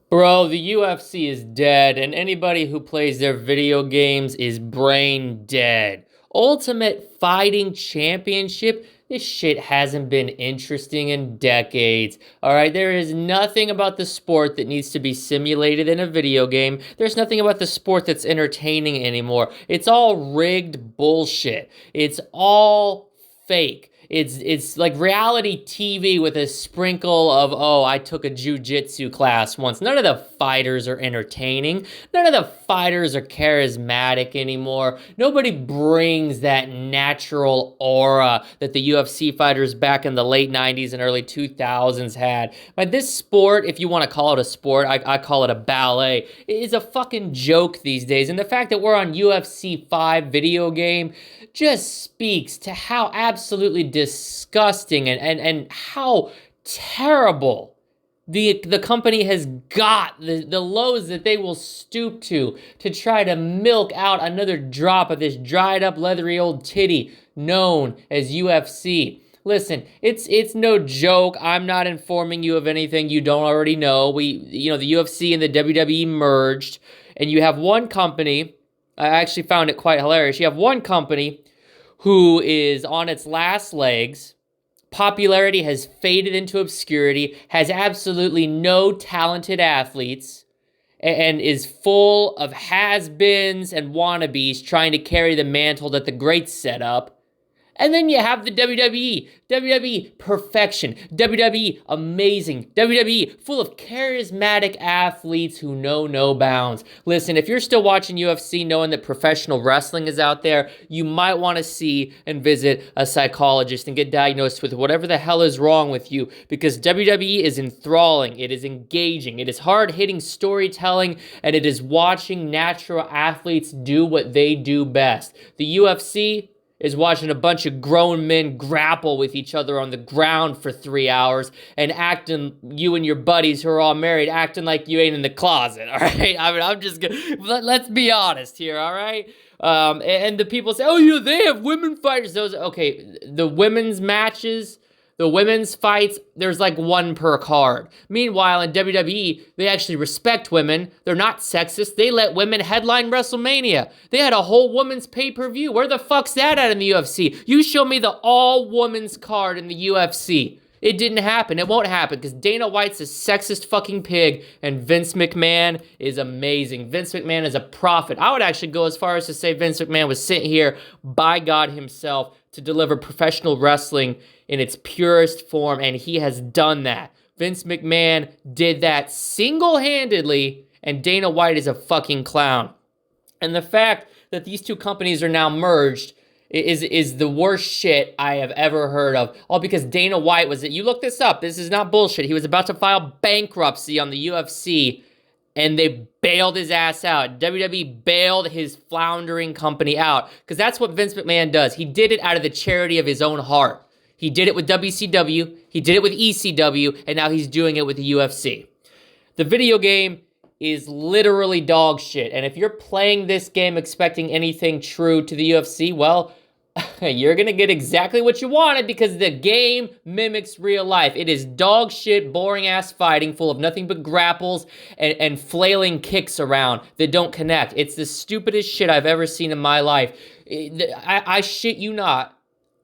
Bro, the UFC is dead, and anybody who plays their video games is brain dead. Ultimate Fighting Championship? This shit hasn't been interesting in decades. Alright, there is nothing about the sport that needs to be simulated in a video game. There's nothing about the sport that's entertaining anymore. It's all rigged bullshit. It's all fake. It's like reality TV with a sprinkle of, oh, I took a jujitsu class once. None of the fighters are entertaining. None of the fighters are charismatic anymore. Nobody brings that natural aura that the UFC fighters back in the late 90s and early 2000s had. But this sport, if you want to call it a sport, I call it a ballet, is a fucking joke these days. And the fact that we're on UFC 5 video game just speaks to how absolutely disgusting and how terrible the company has got, the lows that they will stoop to try to milk out another drop of this dried up leathery old titty known as UFC. Listen, it's no joke. I'm not informing you of anything you don't already know. The UFC and the WWE merged, and you have one company. I actually found it quite hilarious. You have one company who is on its last legs. Popularity has faded into obscurity, has absolutely no talented athletes, and is full of has-beens and wannabes trying to carry the mantle that the greats set up. And then you have the WWE. WWE, perfection. WWE, amazing. WWE, full of charismatic athletes who know no bounds. Listen, if you're still watching UFC knowing that professional wrestling is out there, you might want to see and visit a psychologist and get diagnosed with whatever the hell is wrong with you, because WWE is enthralling. It is engaging. It is hard-hitting storytelling, and it is watching natural athletes do what they do best. The UFC is watching a bunch of grown men grapple with each other on the ground for 3 hours and acting, you and your buddies who are all married, acting like you ain't in the closet, all right? I mean, I'm just gonna, let's be honest here, all right? And the people say, oh, they have women fighters. Okay, the women's matches, the women's fights, there's like one per card. Meanwhile, in WWE, they actually respect women. They're not sexist. They let women headline WrestleMania. They had a whole women's pay-per-view. Where the fuck's that at in the UFC? You show me the all-women's card in the UFC. It didn't happen. It won't happen because Dana White's a sexist fucking pig and Vince McMahon is amazing. Vince McMahon is a prophet. I would actually go as far as to say Vince McMahon was sent here by God himself to deliver professional wrestling in its purest form, and he has done that. Vince McMahon did that single-handedly, and Dana White is a fucking clown. And the fact that these two companies are now merged is the worst shit I have ever heard of. All because Dana White you look this up, this is not bullshit. He was about to file bankruptcy on the UFC, and they bailed his ass out. WWE bailed his floundering company out, because that's what Vince McMahon does. He did it out of the charity of his own heart. He did it with WCW, he did it with ECW, and now he's doing it with the UFC. The video game is literally dog shit, and if you're playing this game expecting anything true to the UFC, well, you're gonna get exactly what you wanted, because the game mimics real life. It is dog shit, boring ass fighting full of nothing but grapples and flailing kicks around that don't connect. It's the stupidest shit I've ever seen in my life. I shit you not.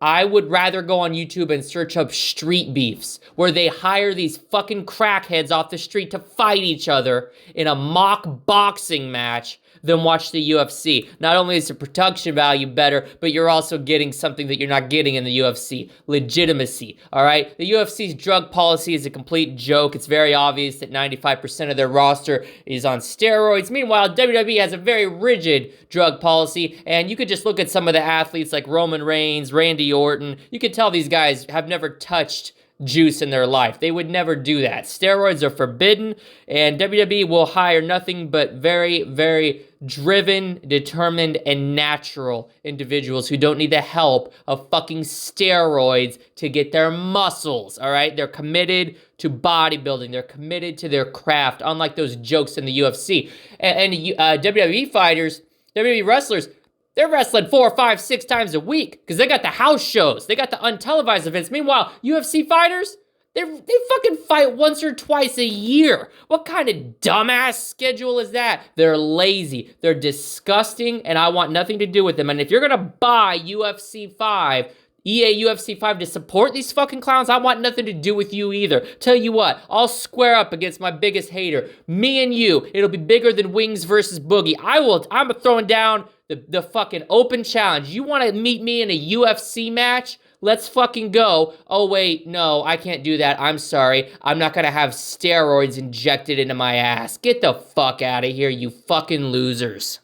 I would rather go on YouTube and search up street beefs, where they hire these fucking crackheads off the street to fight each other in a mock boxing match, than watch the UFC. Not only is the production value better, but you're also getting something that you're not getting in the UFC. Legitimacy, all right? The UFC's drug policy is a complete joke. It's very obvious that 95% of their roster is on steroids. Meanwhile, WWE has a very rigid drug policy, and you could just look at some of the athletes like Roman Reigns, Randy Orton. You could tell these guys have never touched juice in their life. They would never do that. Steroids are forbidden, and WWE will hire nothing but very, very driven, determined, and natural individuals who don't need the help of fucking steroids to get their muscles, all right? They're committed to bodybuilding. They're committed to their craft, unlike those jokes in the UFC. And WWE fighters, WWE wrestlers, they're wrestling 4, 5, 6 times a week because they got the house shows. They got the untelevised events. Meanwhile, UFC fighters, They fucking fight once or twice a year. What kind of dumbass schedule is that? They're lazy. They're disgusting, and I want nothing to do with them. And if you're gonna buy UFC 5, EA UFC 5 to support these fucking clowns, I want nothing to do with you either. Tell you what, I'll square up against my biggest hater. Me and you. It'll be bigger than Wings versus Boogie. I'm throwing down the fucking open challenge. You want to meet me in a UFC match? Let's fucking go. Oh, wait, no, I can't do that. I'm sorry. I'm not gonna have steroids injected into my ass. Get the fuck out of here, you fucking losers.